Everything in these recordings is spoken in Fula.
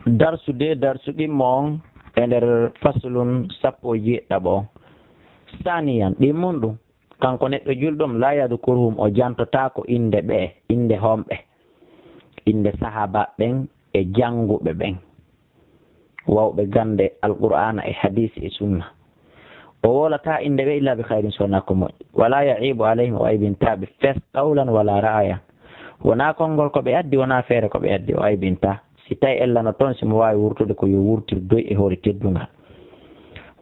darsu ɗimmon e nder faslun sappo jeɗɗaɓo saniyan ɗimmun ɗum kanko neɗɗo julɗum la yadkurhum o jantotako inde ɓe inde homɓe inde sahaba ɓen e janguɓe ɓen wawɓe gande alqur'ana e hadisi e sunna o wolata inde ɓe illa bi hayrin sowona ko moƴƴi wala yaibu alayhim o aybintaɓe fes qawlan wala ra'ayan wona konngol ko ɓe addi wona feere ko ɓe addi o aybinta si tawi ellano toon simo wawi wurtude ko yo wurtir doy e hoore teddungal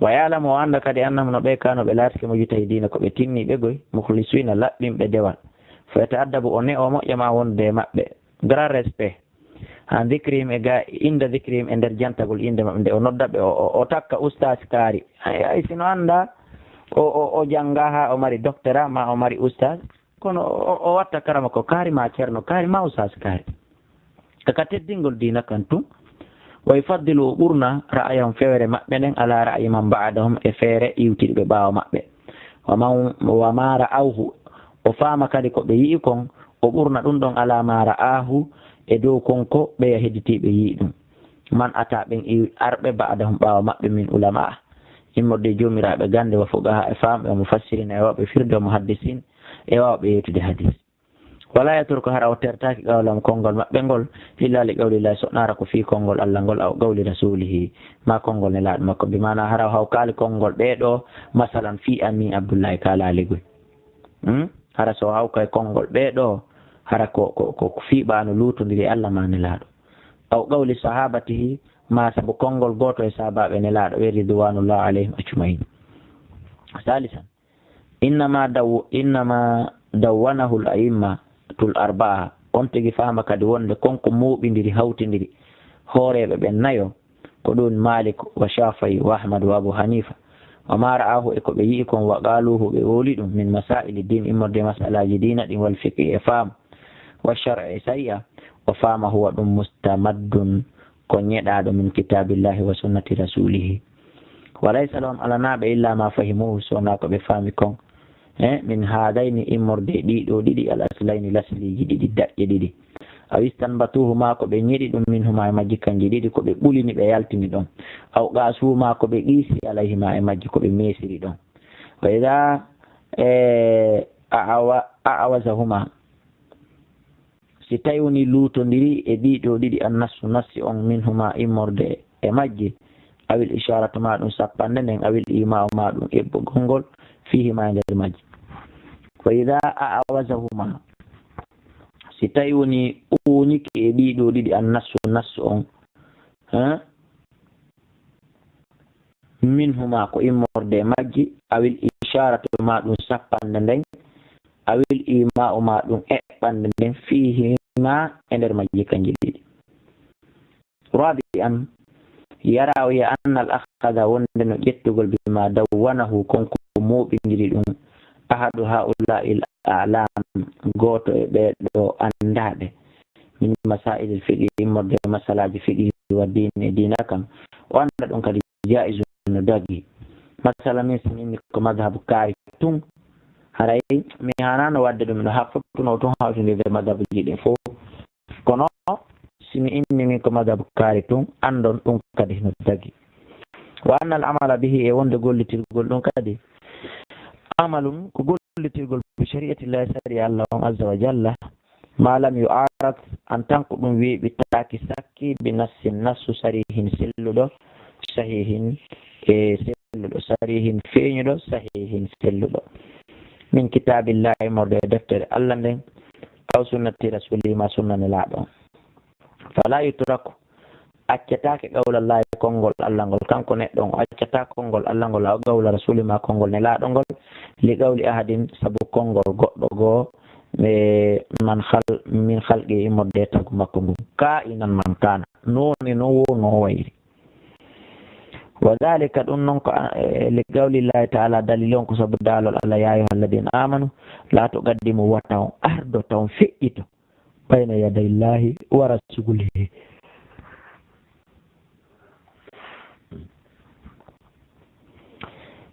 wa yalamu o anda kadi annahum no ɓe kano ɓe laatike mujtahidina ko ɓe tinniɓe goy mukhlisina laɓɓinɓe dewal fo yata addabu o ne o moƴƴama wonde e maɓɓe grand respect han dicrihim e ga inda dicrihim e nder jantagol inde maɓɓe nde o noddaɓe o takka oustas kaari ay sino anda o jangga ha o mari doctorat ma o mari oustas kono o watta karama ko kaari ma ceerno kaari ma oustas kaari kaka teddingol dina kan tum wa yufaddilu o ɓurna ra'ayahum fewre maɓɓe nden ala ra'ayi man ba'dahum e feere iwtiɗi ɓe ɓaawa maɓɓe wa ma ra'awhu o faama kadi ko ɓe yi'i kon o ɓurna ɗum ɗon ala ma ra'ahu e dow konko ɓe hedditiɓe yii ɗum man ata ɓen arɓe ba'dahum ɓaawa maɓɓe min ulama immorde jomiraɓe gande wa fuqaha e famɓe o mufassirina e waɓe firde o muhaddisin e wawɓe yeytude hadis wala yaturko hara o tertaki qawlam konngol maɓɓe ngol illa li qawlillahi soɗnara ko fi konngol Allah ngol aw qawli rasulihi ma konngol ne laaɗo makko bi mana hara haw kaali konngol ɓeeɗo masalan fi ami abdoullahi kalaligoy hara so hawka e konngol ɓeeɗo hara ko fiiɓano lutodiri Allah ma ne laaɗo aw qawli sahabatihi ma sabu konngol goto e sahabaɓe ne laaɗo ɓe ridwanullah alayhim ajmain salisan innama dawwanahu l aimma tul arbaa on tigi fama kadi wonde konko muɓidiri hawtidiri hooreɓe ɓen nayo ko ɗum malik wa shafii wa ahmad wa abu hanifa wa ma ra'ahu e ko ɓe yii kon wa qaluhu ɓe woli ɗum min masaili din immorde masalaji dina ɗin wal fiqi e faam wa shar'a e sayya o faama huwa ɗum mustamaddun ko ñeɗaɗo min kitabillahi wa sunnati rasulihi walaysa lahum alanaɓe illa ma fahimuhu sowona ko ɓe faami kon min haadayni immorde ɗiɗo ɗiɗi al aslayni lasliji ɗiɗi daƴƴe ɗiɗi aw istanbatuhuma ko ɓe ñiɗi ɗum min huma e majji kanji ɗiɗi ko ɓe ɓulini ɓe yaltini ɗon aw qasuhuma ko ɓe qiisi alayhima e majji ko ɓe meesiri ɗon wa ida awasahuma si tawi woni luutodiri e ɗiɗo ɗiɗi annassu nassi on min huma immorde e majji awil isharatu ma ɗum sappande nden awil ima'u ma ɗum eɓɓugol ngol fihima e nder majji wa ida awasahuma si tawi woni uñiki e ɗiɗo ɗiɗi annassu nassu on min huma ko immorde e majji awil isharatu ma ɗum sappande nden awil ima'u ma ɗum eɓɓande nden fihima e nder majji kanji ɗiɗi rabi'an yara o wiya anna al akhada wonde no ƴettugol bima dawwanahu konko muɓidiri ɗum ahadu haula'il a'lam goto e ɓeɗo andaɓe min masailil fiqi immorde masalaji fiqi wa dine e dina kam o anda ɗum kadi jaizu no dagi masala min sinini ko madhabu kaari tun haray mi hanano wadde ɗum no hafftuno tun hawtidide madhabuji ɗin fof kono simi inni min ko madhabu kaari tun andon ɗum kadi no dagi wa anna al amala bihi e wonde gollitirgol ɗum kadi amalum ko gollitirgol bi shari'atillahi sari Allah on azza wa jalla ma lam yu'arad en tant que ɗum weeɓitaki sakki bi nassin nassu sarihin selluɗo sahihin e selluɗo sarihin feeñuɗo sahihin selluɗo min kitabillahi morde deftere Allah nden aw sunnati rasulihi ma sunnane laaɗo fala yutraku accatake qawlallahi konngol Allah ngol kanko neɗɗo o accata konngol Allah ngol aw qawla rasuli ma konngol ne laaɗo ngol li qawli ahadin sabu konngol goɗɗo goo min halqi immorde tagu makko ngu ka inan man kana noni no wo no wayri wa dhalika ɗum noon ko li qawlillahi ta'ala dalil on ko sabu daalol Allah ya ayyuha alladina amanu la tuqaddimu wa taw ardo taw feƴƴito bayna yadayillahi wa rasulihi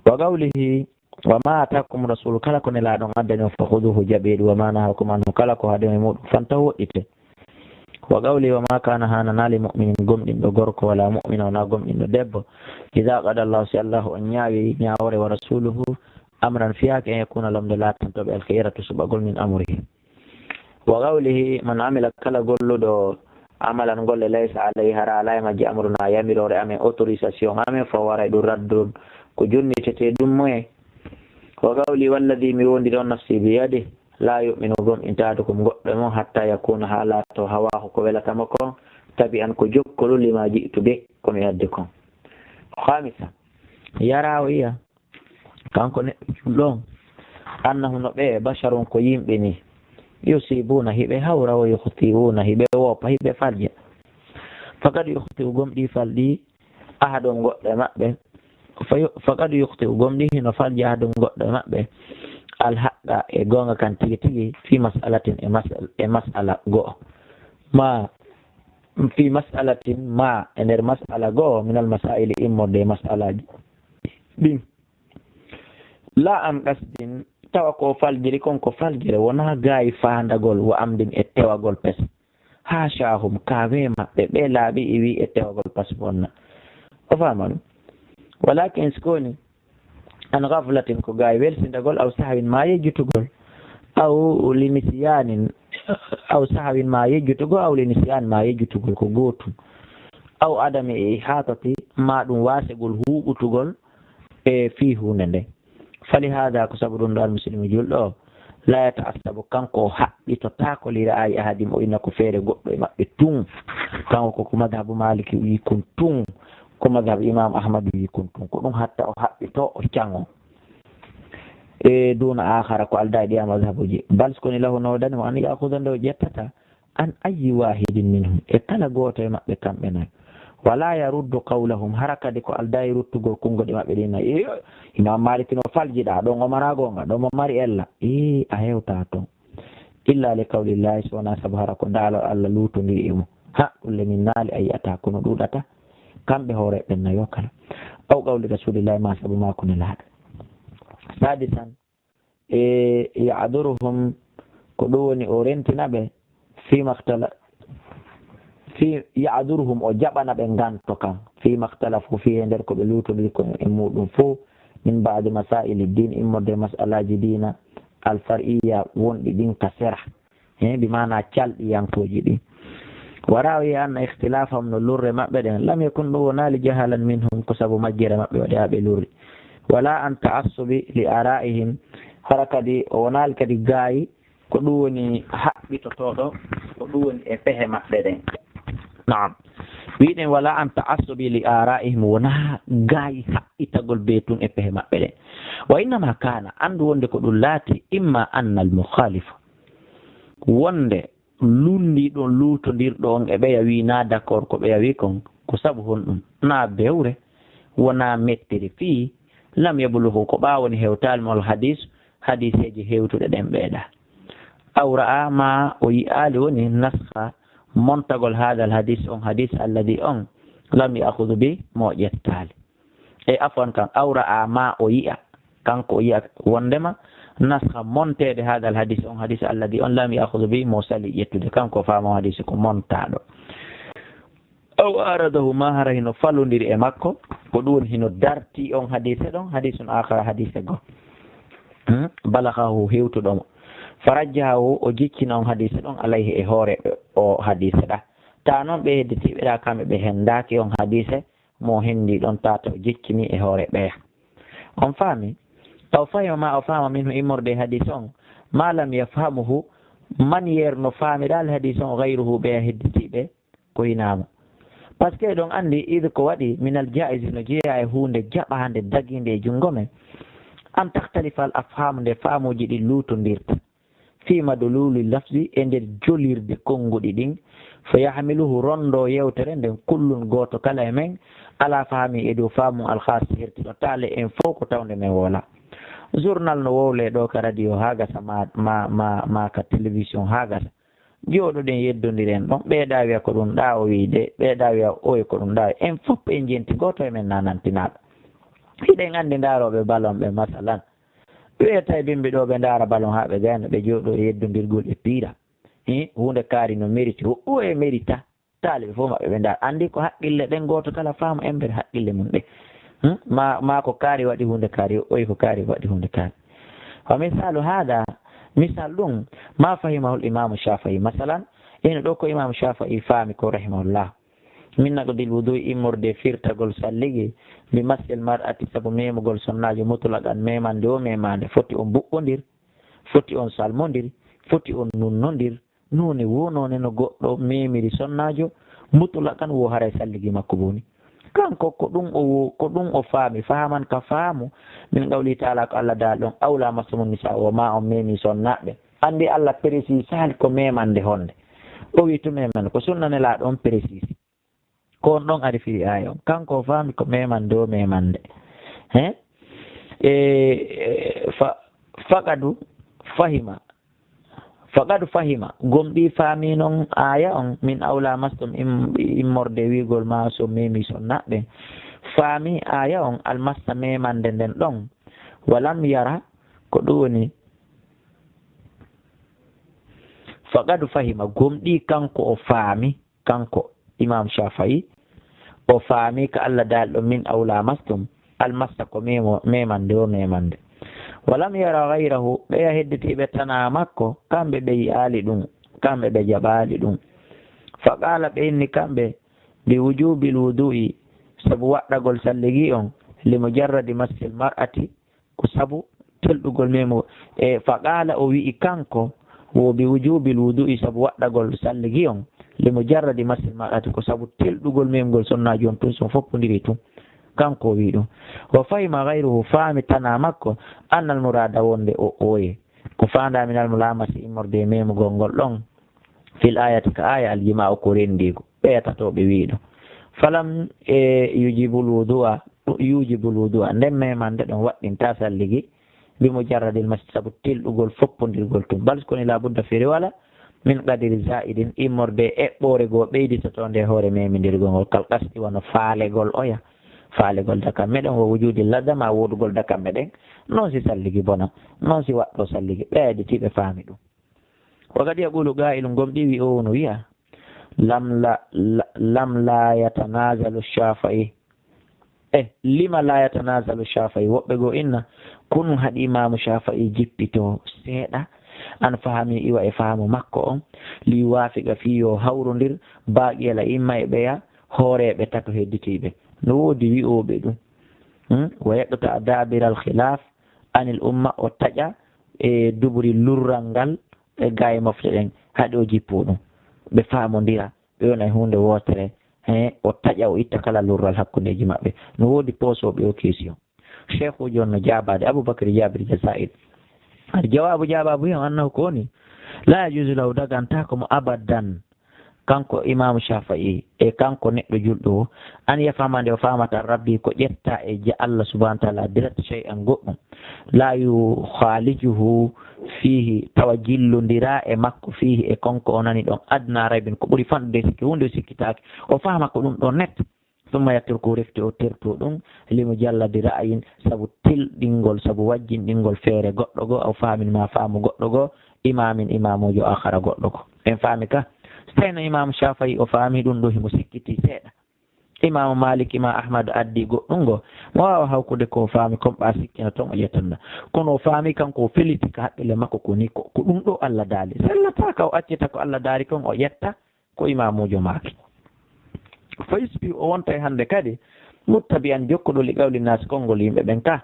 wa qawlihi wa ma atakum rasul kala ko nelaɗon addani o fa khuduhu jaɓeɗi wa ma nahakum anhu kala ko haadema muɗum fanta woɗɗite وقولي وما كان هانا لمؤمن قم إن غرك ولا مؤمن ولا قم إن دب إذا قد الله سي الله أن يعوي نعور ورسوله أمرا فيها كأن يكون لهم لا تنتبع الخيرة سبقل من أمره وقوله من عمل كلا قل دو عملا قل ليس عليه هرا لا يمجي أمرنا يمير ورأمي autorisation أمي فوارا دو ردون كجني تتدم موي وقولي والذي ميون دون نفسي بيده لا يؤمن بهم إن تادكم قدموا حتى يكون حالات هواه قبل تمكم تبعا كجب كل لما جئت به كم يدكم خامسا يرى ويا كان كن لهم أنه نبي بشر قيم بني يصيبون هبه هورا ويخطئون هبه ووبا هبه فالجة فقد يخطئ قم دي فالدي أحد قدم به فقد يخطئ قم دي هنا فالجة أحد قدم به الحق إيغونغا كان تيجي في مسألة مسألة جو ما في مسألة ما إن المسألة جو من المسائل إما دي مسألة دي لا أم قصدين توقع فالجري كونكو فالجري ونا غاي فاندا غول وأمدين اتوا غول بس هاشاهم كاويما بلا بي إيوي اتوا غول بس بونا أفهمون ولكن سكوني أن غفلة كغاي ويلسن دغول أو سهو ما يجتغول أو لنسيان أو سهو ما يجتغول أو لنسيان ما يجتغول كغوتو أو عدم إحاطة ما دون واسغول هو تغول فيه نندي فلهذا كسبرون المسلم جل لا يتعصب كانكو حق تتاكل لرأي أحد وإنكو فير غدو ما بتون كانكو كمذهب مالك يكون تون كمذهب إمام أحمد يكون تون كون حتى حق تو جانو دون آخر قال دايا مذهب بل سكون له نودن وأن يأخذ له جتتا عن أي واحد منهم اتلا غوتو ما بكامنا ولا يرد قولهم حركة ديكو الداي رتغو كونغو دي مابدينا إمام مالك نو فالجدا دو مراغونغا دو ماري إلا أهيو تاتو إلا لقول الله سبحانه سبحانه دالو الله لوتو نيمو ها كل من نال أي أتاكو دودتا كم بهوري بنا يوكلا أو قول رسول الله ما سبب ما كن لها سادسا يعذرهم كدوني أورنتنا به فيما اختلف في يعذرهم وجبنا بنغان توكا فيما اختلفوا فيه عندكم بلوتو بكم امودون فو من بعد مسائل الدين امود مسألة دينا الفرعية وون دين كسرة بمعنى تشال يانكوجي دي وراوي أن اختلافهم من اللور مأبدا لم يكن هنالك جهلا منهم كسب مجرى مأبدا بلور ولا أن تعصب لآرائهم حركة دي هنالك دي غاي كدوني حق بتطوطو كدوني فهم مأبدا نعم بيدن ولا أن تعصب لآرائهم ونا غاي حق تقول بيتون فهم مأبدا وإنما كان عند وند كدولاتي إما أن المخالف وند lundi ɗon luutondirɗon e ɓeya wi na d' accord ko ɓeya wi kon ko sabu hon ɗum na bewre wona mettere fii lam yabluhu ko ɓawoni hewtalmol hadiseji hewtuɗe ɗen ɓeeɗa aw ra'a ma o yi'ali woni naskha montagol hadal hadis on hadis alladi on lam ya'khudhu bi mo ƴettali e afwan kan aw ra'a ma o yi'a kanko o yi'a wondema naskha montede hadal hadis on hadis alladi on lam ya'khudhu bi mo sali ƴettude kanko faamo hadis ko montaɗo aw aradahu ma hara hino fallodiri e makko ko ɗum hino darti on hadise ɗon hadisun akhara hadise go balakahu hewtuɗomo farajjahu o jiccina on hadise ɗon alayhi e hoore o hadise ɗa ta noon ɓe hedditiɓe ɗa kamɓe ɓe hendaki on hadise mo hendi ɗon tata o jiccini e hoore ɓeya on faami taw fahima ma o faama min immorde hadise on ma lam yafhamuhu man yerno faamiɗal hadise on gayruhu ɓeya hedditiɓe ko hinama par ce que ɗon anndi ide ko waɗi minal jais no jeeya e hunde jaɓande daginde e junngo men an tahtalifa al afhamu nde faamuji ɗi luutondirta fima doluli lafdi e nder jolirde konnguɗi ɗin fo yahmiluhu rondo yewtere nden kullun gooto kala e men ala faami e dow faamu alkhas hertiɗo taale en fof ko tawde men wola journal no wowle ɗo ka radio ha gasa ma ka télévision ha gasa jooɗoɗen yeddodiren ɗon ɓeeɗa wiya ko ɗum ɗa o wiide ɓeeɗa wiya oye ko ɗum ɗa en fof en jenti goto e men nanantinaɗo hiɗen anndi ndaroɓe ballon ɓe masalan wiyata e bimbi ɗo ɓe ndaara ballon ha ɓe gayno ɓe jooɗo e yeddodirgol e piira hunde kaari no mérite o e mérita taaliɓe fof maɓɓe ɓe ndaar anndi ko haqqille ɗen gooto kala faama embere haqqille mum ɗe ma ko kaari waɗi hunde kaari oyi ko kaari waɗi hunde kaari wa misalu hada misal ɗum ma fahimahul imamu Shafi'i masalan eno ɗo ko imamu Shafi'i faami ko rahimahullah min naqdil wudu'i immorde firtagol salligi mi masel mar'ati sabu memugol sonnajo mutlaqan memande o memande foti on buɓɓodir foti on salmodir foti on nunnodir nune wonone no goɗɗo memiri sonnajo mutlaqan wo haray salligi makko boni kanko ko ɗum o faami faman ka faamu min qawli taala ko Allah daal ɗon awla masumun nisa o ma on memi sonnaɓe andi Allah précise hali ko memande honde o wi to memande ko sunnanelaɗo on précise ko on ɗon ari firi aya on kanko o faami ko memande o memande faqadu fahima gomɗi faami noon aya on min awla mastum immorde wigol ma so memi sonnaɓe faami aya on almasta memande nden ɗon walam yara ko ɗum woni faqadu fahima gomɗi kanko o faami kanko imam Shafi'i o faami ka Allah daalɗo min awla mastum almasta ko memande o memande walam yara gayrahu ɓeya hedditiɓe tana makko kamɓe ɓe yi'ali ɗum kamɓe ɓe jaɓali ɗum fa qala ɓe inni kamɓe bi wujubil wudu'i sabu waɗɗagol salligi on limujarradi massil mar'ati ko sabu telɗugol memo fa qala o wi'i kanko wo bi wujubil wudu'i sabu waɗɗagol salligi on limujarradi massil mar'ati ko sabu telɗugol memgol sonnaji on tun son foppodiri tun kanko wi ɗum wa fahima gayruhu faami tana makko annal murada wonde o oye ko fandaminal mulamasi immorde memugol ngol ɗon fil ayati ka aya aljima o ko rendigo ɓeyatatoɓe wi ɗum falam yujibul wudu'a nden memande ɗon waɗɗinta salligi bi mujarradil masjid sabu telɗugol foppodirgol tun bal koni labudda feri wala min qadiri zaidin immorde eɓɓore goo ɓeyditato nde hoore memidirgol ngol kal qasdi wano faalegol oya faalegol dakam meɗen wo wujudi ladama wodugol dakam meɗen noon si salligi bona noon si waɗɗo salligi ɓeyditiɓe faami ɗum wakadi yaqulu qa'ilu gomɗi wi o no wiya lam la yatanazalu Shafi'i lima la yatanazalu Shafi'i woɓɓe goo inna kunu haɗi imamu Shafi'i jippito seeɗa an faami iwa e faamu makko on li waafiqa fiyo hawrodir baaqiyala imma e ɓeya hooreɓe tato hedditiɓe no woodi wi'oɓe ɗum wa yaqta dabiral khilaf anil umma o taƴa e duburi lurral ngal e gaye mofte ɗen haɗi o jippo ɗum ɓe faamodira ɓe wona e hunde wotere o taƴa o itta kala lurral hakkundeji maɓɓe no woodi posoɓe o question cheikh uji on no jabade aboubacry jabir jasaid aɗa jawabu jababu hen annahu ko woni la yajusu lahu dagantako mo abadan kanko imamu Shafi'i e kanko neɗɗo julɗo an yafamande o famata rabbi ko ƴetta e Allah subhanahu wa ta'ala direct shay'an goɗɗum la yukhalijuhu fihi tawa jillodira e makko fihi e konko o nani ɗon adna raybin ko ɓuri fanɗude sikki hunde sikkitaki o fama ko ɗum ɗon net summa yattirko refti o terto ɗum limo jalladira ayin sabu tilɗingol sabu wajjinɗingol feere goɗɗo go o faminma faamu goɗɗo go imamin imamujo akhara goɗɗo go en faami ka seyno imamu Shafi'i o faami ɗum ɗo himo sikkiti seeɗa imamu Malik ima Ahmad addi goɗɗum go mo wawa hawkude ko faami komɓa sikkina toon o yettanna kono o faami kanko o feliti ka haqqille makko ko ni ko ɗum ɗo Allah daali sellata ka o accita ko Allah daari kon o yetta ko imamujo maaki faysbi o wonta e hannde kadi muttabi an jokkuɗo li qawli nas konngol yimɓe ɓen ka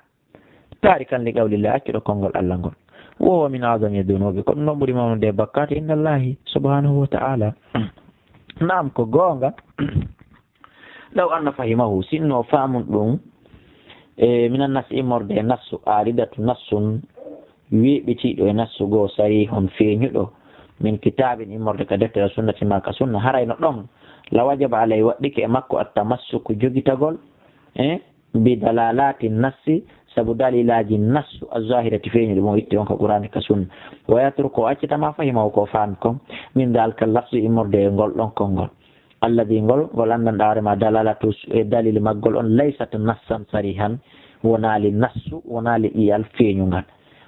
taari kan li qawli la accuɗo konngol Allah ngol wowa min azami dunubi ko ɗum noon ɓuri mawnude bakkati inda Allahi subhanahu wa ta'ala naam ko goonga law anna fahimahu sinno faamun ɗum minan nas immorde e nassu aridatu nassun wiɓitiɗo e nassu goo sarihon feeñuɗo min kitabin immorde ka deftere sunnati ma ka sunna harayno ɗon la wajaba alay waɗɗike e makko attamassuku jogitagol bi dalalati nassi sabu dalilaji nassu azahirati feeñuɗo mo itti on ka qur'ani ka sunna wa yatruku o accitama fahimahu ko faami kon min dalka lafsu immorde e ngol ɗon konngol alladi ngol anndanɗa hoorema dalalatu e dalil maggol on laysat nassan sarihan wonali nassu wonali ƴiyal feeñugal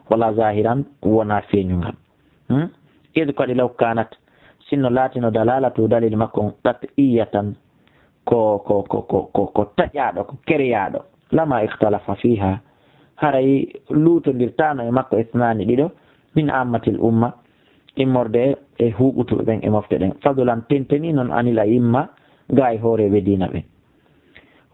wala zahiran wona feeñugal id ko law kanat sinno latino dalalatu dalil makko qat'iyatan ko taƴaɗo ko kereyaɗo lama ikhtalafa fiha haray lutondirtano e makko isnani ɗiɗo min ammatil umma immorde e huɓutuɓe ɓen e mofte ɗen fadulan tenteni noon anila imma ga e hooreɓe dina ɓen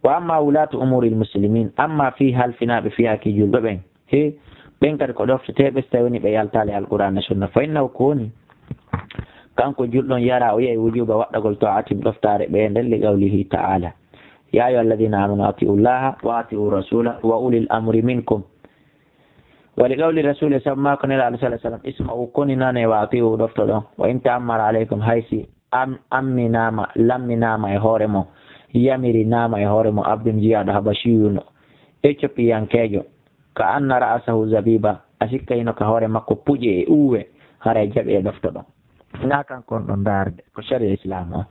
wa amma wulatu umuril muslimin amma fi halfinaɓe fiyaki julɓe ɓen he ɓen kadi ko ɗofteteɓe so tawi woni ɓe yaltale alqur'an e sunna fa innahu ko woni kanko julɗon yara o yehi wujuba waɗɗagol ta'atim ɗoftare ɓe nden li qawlihi ta'ala ya ayyuha alladhina amanu atiu llaha wa atiu rasula wa ulil amri minkum wa li qawli rasuli samma ko nela alayhi sallam isma'u koninane wa atiu ɗofto ɗon wa in ta'ammara alaykum haysi amminama lamminama e hoore mo yamiri nama e hoore mo abdum jiyaɗo habashiyuno eccopiyankejo ka anna ra'asahu zabiba a sikkayino ka hoore makko puƴe e uwe haray jaɓi e ɗofto ɗon na kankon ɗon darde ko sharia islam o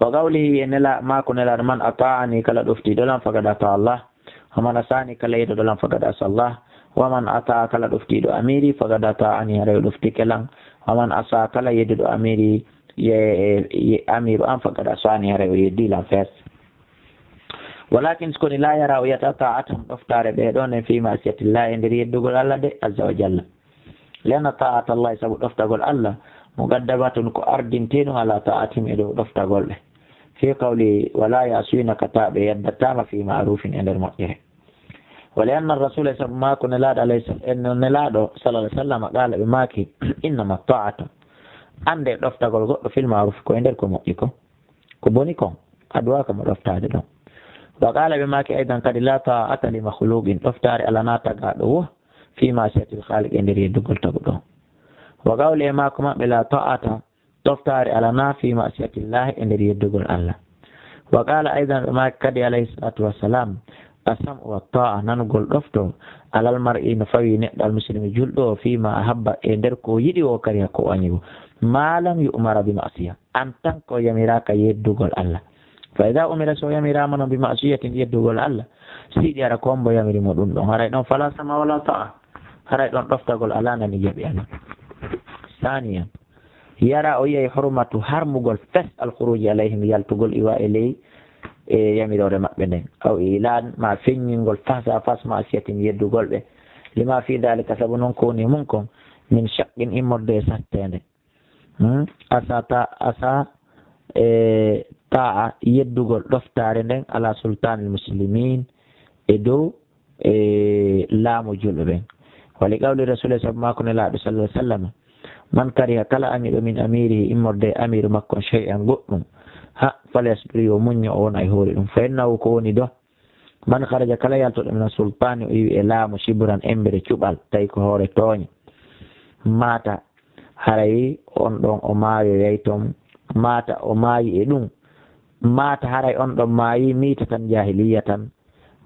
wa qawlihi e nela mako nelaɗo man ata'ani kala ɗoftiɗo lam faqad ata Allah wa man asani kala yiɗoɗo lam faqad asa Allah wa man ata kala ɗoftiɗo amiri faqad ata'ani haray ɗoftike lan wa man asa kala yedduɗo amiri ye amiru an faqad asani haray o yeddi lan fes walakin skoni la yara o yata ta'atam ɗoftare ɓe ɗon e fi ma'siyatillahi e nder yeddugol Allah de azza wa jalla lianna ta'ata Allah sabu ɗoftagol Allah muqaddamatun ko ardinteno ala ta'atim e dow ɗoftagol ɓe fi qawli wala ya'sunaka ta ɓe yaddatama fi ma'rufin e nder moƴƴere wa lianna ar-rasul sabu mako nelaɗo alayhi salam nelaɗo sallallahu alaihi wasallam qala ɓe maki innama ta'atu ande ɗoftagol goɗɗo fil ma'ruf ko e nder ko moƴƴi ko boni kon aduwaka mo ɗoftade ɗon wa qala ɓe maki aidan kadi la ta'ata li makhluqin ɗoftare ala natagaɗo wo fi ma'siyatil khaliq e nder yeddugol tagu ɗon wa qawli e mako maɓɓe la ta'ata ɗoftare ala na fi ma'siyatillahi e nder yeddugol Allah wa qala aidan ɓe maki kadi alayhi salatu wassalam asam wa ta'a nanugol ɗofto alal mar'i no fawi neɗɗo almuslimi julɗo o fima ahabba e nder ko yiɗi o kadi hakko wañigo malam yu'mara bi ma'siya an tan ko yamiraka yeddugol Allah fa ida umira so yamirama no bi ma'siyatin yeddugol Allah siɗi ara kombo yamirimo ɗum ɗon haray ɗon fala sama wala ta'a haray ɗon ɗoftagol ala nani jaɓi ala ثانيا يرى أي حرمة harmugol fes الخروج عليهم yaltugol iwa e ley e yamirore maɓɓe nden aw ilan ma feññingol fasa fas ma siyatin yeddugol ɓe lima fi dalika sabu noon ko woni mum kon min shaqqin immorde e sattede asa ta'a yeddugol ɗoftare nden ala sultanil muslimin e dow laamu julɓe ɓen wali qawli rasul sabu mako ne laaɓe sallallahu alaihi wasallam man kariha kala amiɗo min amirihi immorde amiru makko shay'an goɗɗum ha falyasbir yo muñño o wona e hoore ɗum fa innahu ko woni do man kharaja kala yaltoɗo min sultani o yiwi e laamu shibran embere cuɓal tawi ko hoore tooña mata haray on ɗon o maayo yeytom mata o maayi e ɗum mata haray on ɗon maayi miita tan jahiliya tan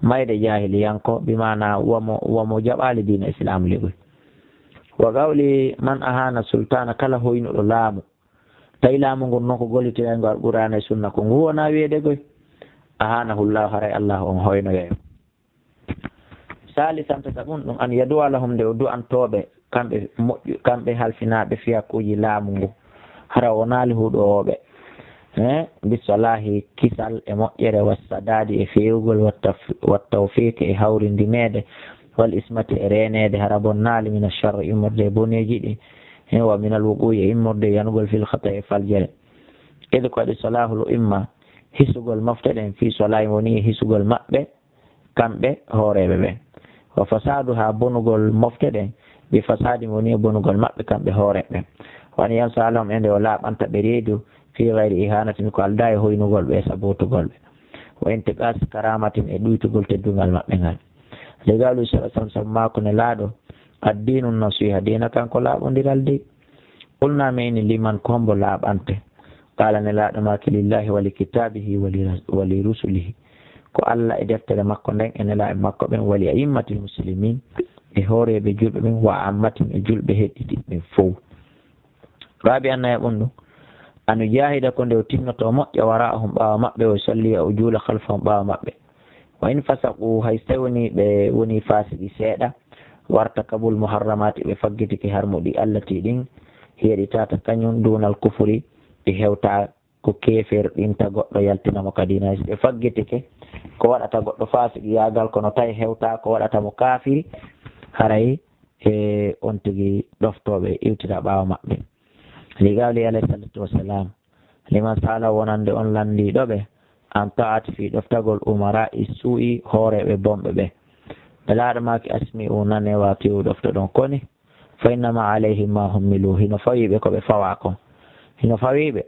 mayde jahiliyanko bimana womo jaɓali dina islam ligoy wa qawli man ahana sultana kala hoynuɗo laamu tawi laamu ngon noon ko gollitirago alqur'ana e sunna ko ngu wona wiide goy ahanahullahu haray Allah on hoynoyeyo salisan tata ɗum ɗum an yaduwa lahum nde o du'antoɓe kamɓe halfinaɓe fiyakuji laamu ngu hara o naali huɗowoɓe bisalahi kisal e moƴƴere wassadadi e fewugol wattawfiq e hawrindinede wal ismati e renede hara bonnali min alchar immorde boneji ɗi wa min alwuqu'i e immorde yanugol fil khata e faljere ede ko waɗi salahul imma hisugol mofte ɗen fi solahi woni hisugol maɓɓe kamɓe hooreɓe ɓen wa fasadu ha bonugol mofte ɗen bi fasadi woni bonugol maɓɓe kamɓe hooreɓe ɓen wani yan salahum ende o laaɓanta ɓe reedu fi gayri ihanatin ko alda e hoynugol ɓe sabotugol ɓe wa intiqas karamatin e ɗuytugol teddugal maɓɓe ngal legalu sallallahu alaihi mako ne laaɗo addinu nasiha dina kanko laaɓodiral de qulna meni liman kombo laaɓante qala ne laaɗo maki lillahi wa li kitabihi wa li rusulihi ko Allah e deftere makko nden e nela e makko ɓen wali a'immatil muslimin e hooreɓe julɓe ɓen wa ammatin e julɓe heɗɗiɗiɓe fof raabi annaye ɓon ɗum anu jahida ko nde o tinnoto moƴƴa wara'ahum ɓaawa maɓɓe o salliya o juula halfahum ɓaawa maɓɓe wa in fasaqu hay so tawi ɓe woni fasiki seeɗa warta kabul muharramati ɓe faggitiki harmuɗi allati ɗin heɗitata kañum dunal kufuri ɗi hewta ko kefer ɗinta goɗɗo yaltinamo kadina ɓe faggitike ko waɗata goɗɗo fasiki yagal kono tawi hewta ko waɗata mo kafiri haray e on tigi ɗoftoɓe iwtira ɓawa maɓɓe li gawli alayhi salatu wassalam liman sala wonande on landiɗoɓe an ta'ati fi ɗoftagol umara i suu'i hooreɓe bomɓe ɓe ɓelaaɗo maki asmi u nane watiwu ɗofta ɗon koni fa innama alayhim ma hummilu hino fawiɓe koɓe fawa kon hino fawiɓe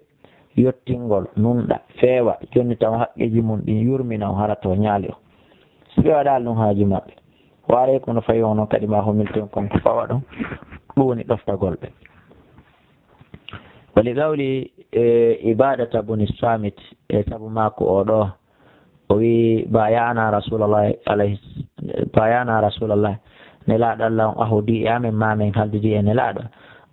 yottingol nunɗa feewa joni taw haqqeji mum ɗin yurmina o harato ñaali o so ɓe waɗali ɗum haaji maɓɓe waare kono fawi on noon kadi ma hummilton kon ko fawa ɗon ɗum woni ɗoftagol ɓe wali gawli ibadata buni samit e saabu makko oɗo o wi bayana rasulallah nelaɗo allah on ahudi e amen mamen haldidi e nelaɗo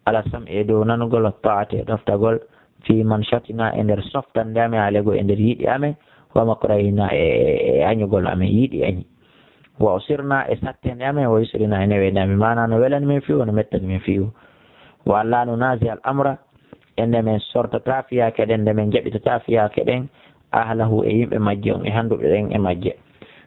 ala sam e dow nanugol taate e ɗoftagol fi man shatina e nder softande amen alego e nder yiiɗi amen wa makrahina e añugol amen yiiɗi añi wa o sirna e sattende amen wa yusrina e newede amen mana no welani men fiwu no mettani men fiwu wa allah no naasi al amra e nde men sortata fiyake ɗen nde men jaɓitata fiyake ɗen ahlahu e yimɓe majje on e handuɓe ɗen e majje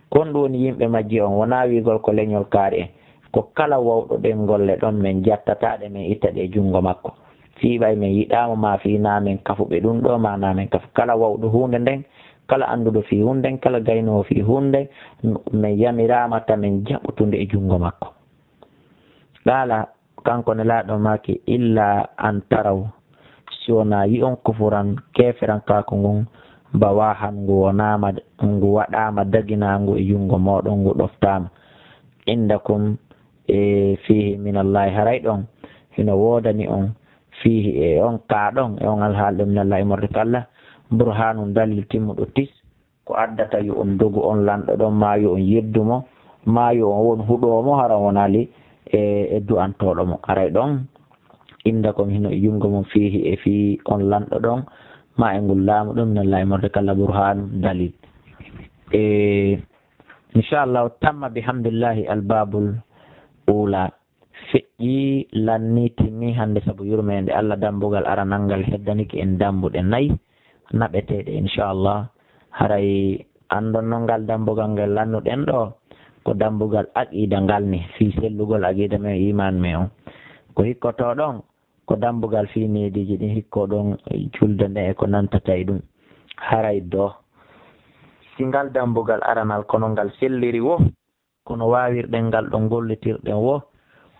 kon ɗum woni yimɓe majje on wona wigol ko leñol kaari en ko kala wawɗo ɗen golle ɗon men jattataɗe men ittaɗe e junngo makko fiiɓay men yiɗama ma fi namen kafuɓe ɗum ɗo ma namen kafu kala wawɗo hunde nden kala anduɗo fi hunde kala gaynowo fi hunde min yamirama tamin jaɓutude e junngo makko ɗala kanko ne laaɗo maki illa an taraw si wona yi on kufuran keferan kako ngun bawahan ngu wonama ngu waɗama daginangu e junngo moɗon ngu ɗoftama indakum e fihi minallahi haray ɗon hino wodani on fihi e on kaɗon e on alhaalɗo minallahi morde ko allah burhanum dalil timmuɗo tis ko addata yo on dogu on lanɗo ɗon ma yo on yeddumo ma yo on won huɗomo hara wonali e du'antoɗo mo aray ɗon indakum hino e junngo mum fihi e fi on lanɗo ɗon ma e ngol laamu ɗum minallahi morde ko allah burhanum dalil inchallahu tamma bihamdillahi albabul ula feƴƴi lanni timmi hande saabu yurmede allah dambugal aranalngal heddaniki en dambuɗe nayyi naɓeteɗe inchallah haray andonno ngal dambugal ngal lannuɗen ɗo ko dambugal aqida ngal ni fi sellugol aqida men iman men on ko hikkoto ɗon ko dambugal fi nediji ɗin hikko ɗon julde nde e ko nantata e ɗum haray do si ngal dambugal aranal kono ngal selliri wo kono wawirɗen ngal ɗo gollitirɗen wo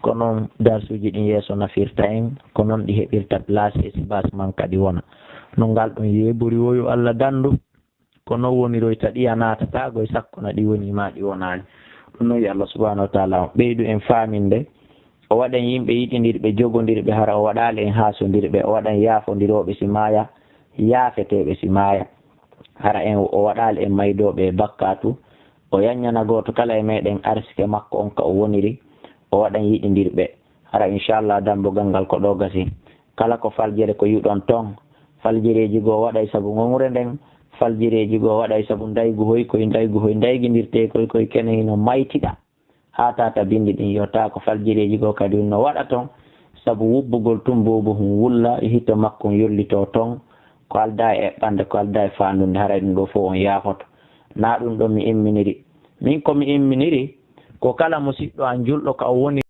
ko noon darsuji ɗin yeeso nafirta en ko noon ɗi heɓirta place e sibas man kadi wona no ngal ɗum yeɓuri woyu allah dandu ko noon woniroyta ɗi a natatago e sakkona ɗi woni ma ɗi wonani ɗum noon wi allah subahanahu wa taala o ɓeydu en faminde o waɗan yimɓe yiɗidirɓe jogodirɓe hara o waɗali en hasodirɓe o waɗan yaafodiroɓe si maya yaafeteɓe si maya hara en o waɗali en maydoɓe bakkatu o yanñana goto kala e meɗen arsike makko on ka o woniri o waɗan yiɗidirɓe hara inchallah dambugal ngal ko ɗo gasi kala ko faljere ko yiɗon toon faljireji goo waɗay saabu gonre nden faljireji goo waɗay saabu daygu hoy koye dayguidirte koye kene hino maytiɗa ha tata bindi ɗin yota ko faljireji goo kadi no waɗa toon saabu wubbugol tumbobo hum wulla e hito makko yollito toon ko alda e eɓɓande ko alda e fandude haray ɗum ɗo fof on yaafoto na ɗum ɗo mi imminiri min komi imminiri ko kala musidɗo an julɗo ka o woni